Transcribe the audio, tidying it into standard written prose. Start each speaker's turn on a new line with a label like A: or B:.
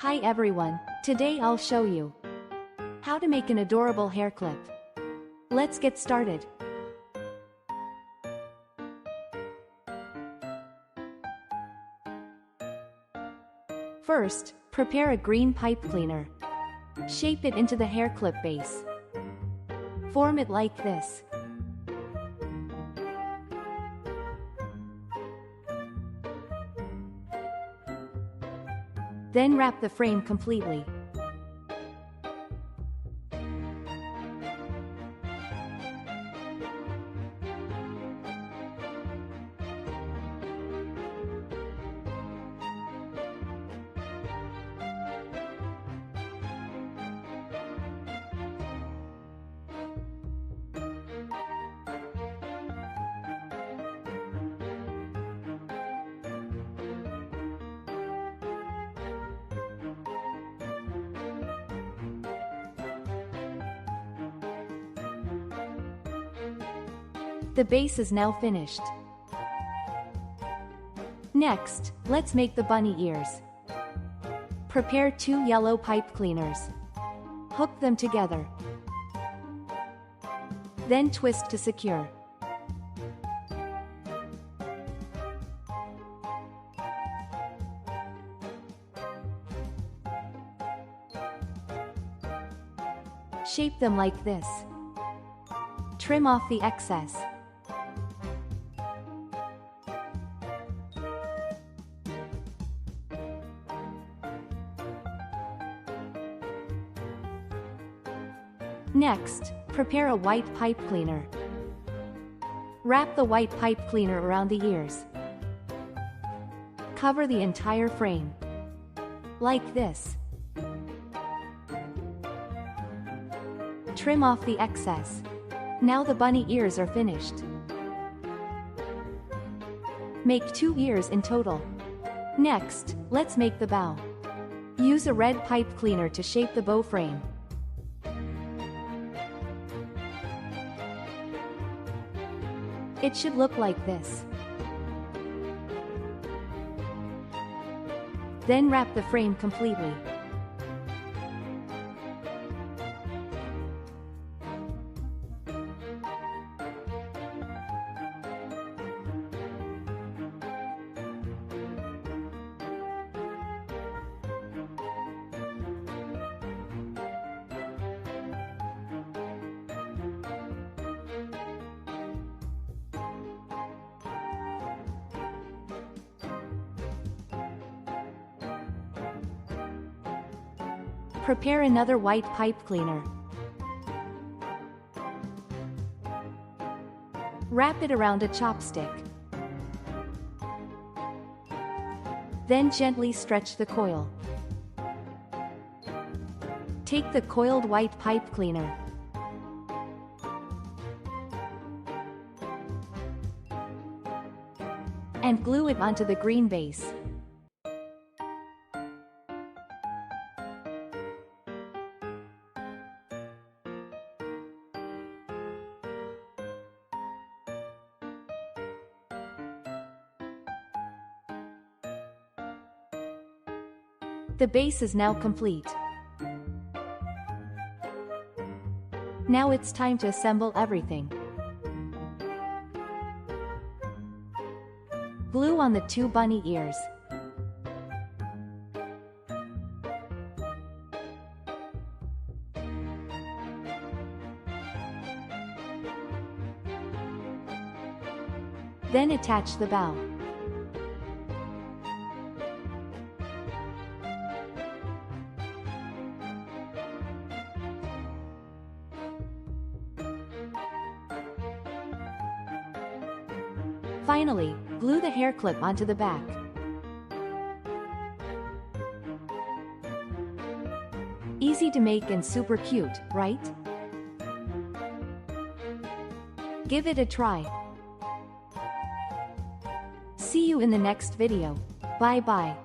A: Hi everyone, today I'll show you how to make an adorable hair clip. Let's get started. First, prepare a green pipe cleaner. Shape it into the hair clip base. Form it like this. Then wrap the frame completely. The base is now finished. Next, let's make the bunny ears. Prepare 2 yellow pipe cleaners. Hook them together. Then twist to secure. Shape them like this. Trim off the excess. Next, prepare a white pipe cleaner. Wrap the white pipe cleaner around the ears. Cover the entire frame. Like this. Trim off the excess. Now the bunny ears are finished. Make 2 ears in total. Next, let's make the bow. Use a red pipe cleaner to shape the bow frame. It should look like this. Then wrap the frame completely. Prepare another white pipe cleaner. Wrap it around a chopstick. Then gently stretch the coil. Take the coiled white pipe cleaner. And glue it onto the green base. The base is now complete. Now it's time to assemble everything. Glue on the 2 bunny ears. Then attach the bow. Finally, glue the hair clip onto the back. Easy to make and super cute, right? Give it a try. See you in the next video. Bye bye.